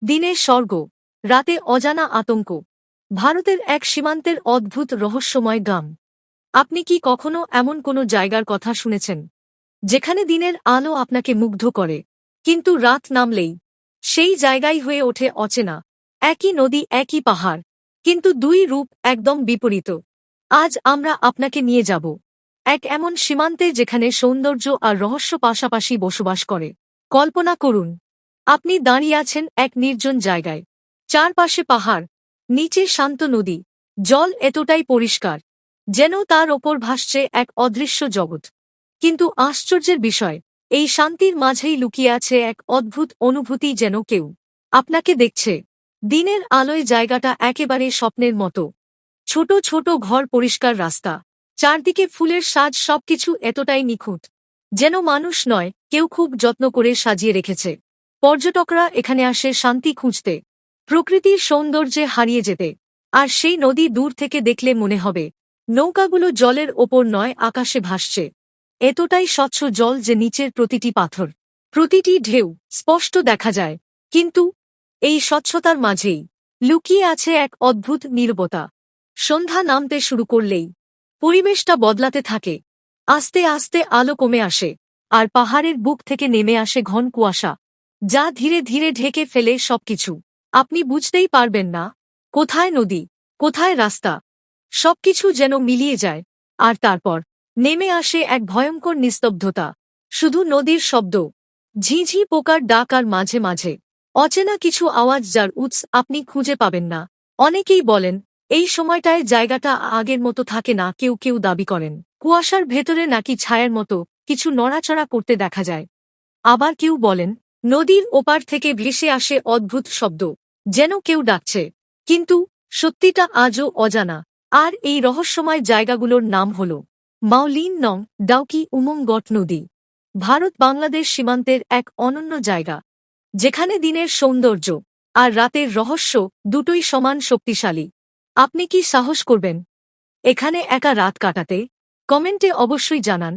দিনে স্বর্গ, রাতে অজানা আতঙ্ক। ভারতের এক সীমান্তের অদ্ভুত রহস্যময় গ্রাম। আপনি কি কখনো এমন কোনো জায়গার কথা শুনেছেন যেখানে দিনের আলো আপনাকে মুগ্ধ করে, কিন্তু রাত নামলেই সেই জায়গাই হয়ে ওঠে অচেনা? একই নদী, একই পাহাড়, কিন্তু দুই রূপ একদম বিপরীত। আজ আমরা আপনাকে নিয়ে যাব এক এমন সীমান্তে যেখানে সৌন্দর্য আর রহস্য পাশাপাশি বসবাস করে। কল্পনা করুন, আপনি দাঁড়িয়ে আছেন এক নির্জন জায়গায়। চারপাশে পাহাড়, নিচে শান্ত নদী, জল এতটাই পরিষ্কার যেন তার ওপর ভাসছে এক অদৃশ্য জগৎ। কিন্তু আশ্চর্যের বিষয়, এই শান্তির মাঝেই লুকিয়ে আছে এক অদ্ভুত অনুভূতি, যেন কেউ আপনাকে দেখছে। দিনের আলোয় জায়গাটা একেবারে স্বপ্নের মতো। ছোট ছোট ঘর, পরিষ্কার রাস্তা, চারদিকে ফুলের সাজ, সবকিছু এতটাই নিখুঁত যেন মানুষ নয়, কেউ খুব যত্ন করে সাজিয়ে রেখেছে। পর্যটকরা এখানে আসে শান্তি খুঁজতে, প্রকৃতির সৌন্দর্যে হারিয়ে যেতে। আর সেই নদী দূর থেকে দেখলে মনে হবে নৌকাগুলো জলের ওপর নয়, আকাশে ভাসছে। এতটাই স্বচ্ছ জল যে নিচের প্রতিটি পাথর, প্রতিটি ঢেউ স্পষ্ট দেখা যায়। কিন্তু এই স্বচ্ছতার মাঝেই লুকিয়ে আছে এক অদ্ভুত নীরবতা। সন্ধ্যা নামতে শুরু করলেই পরিবেশটা বদলাতে থাকে। আস্তে আস্তে আলো কমে আসে, আর পাহাড়ের বুক থেকে নেমে আসে ঘন কুয়াশা, যা ধীরে ধীরে ঢেকে ফেলে সবকিছু। আপনি বুঝতেই পারবেন না কোথায় নদী, কোথায় রাস্তা। সবকিছু যেন মিলিয়ে যায়। আর তারপর নেমে আসে এক ভয়ঙ্কর নিস্তব্ধতা। শুধু নদীর শব্দ, ঝিঝি পোকার ডাক, আর মাঝে মাঝে অচেনা কিছু আওয়াজ যার উৎস আপনি খুঁজে পাবেন না। অনেকেই বলেন এই সময়টায় জায়গাটা আগের মতো থাকে না। কেউ কেউ দাবি করেন কুয়াশার ভেতরে নাকি ছায়ার মতো কিছু নড়াচড়া করতে দেখা যায়। আবার কেউ বলেন নদীর ওপার থেকে ভেসে আসে অদ্ভুত শব্দ, যেন কেউ ডাকছে। কিন্তু সত্যিটা আজও অজানা। আর এই রহস্যময় জায়গাগুলোর নাম হল মাওলিন নং, ডাউকি, উমংগট নদী। ভারত বাংলাদেশ সীমান্তের এক অনন্য জায়গা, যেখানে দিনের সৌন্দর্য আর রাতের রহস্য দুটোই সমান শক্তিশালী। আপনি কি সাহস করবেন এখানে একা রাত কাটাতে? কমেন্টে অবশ্যই জানান।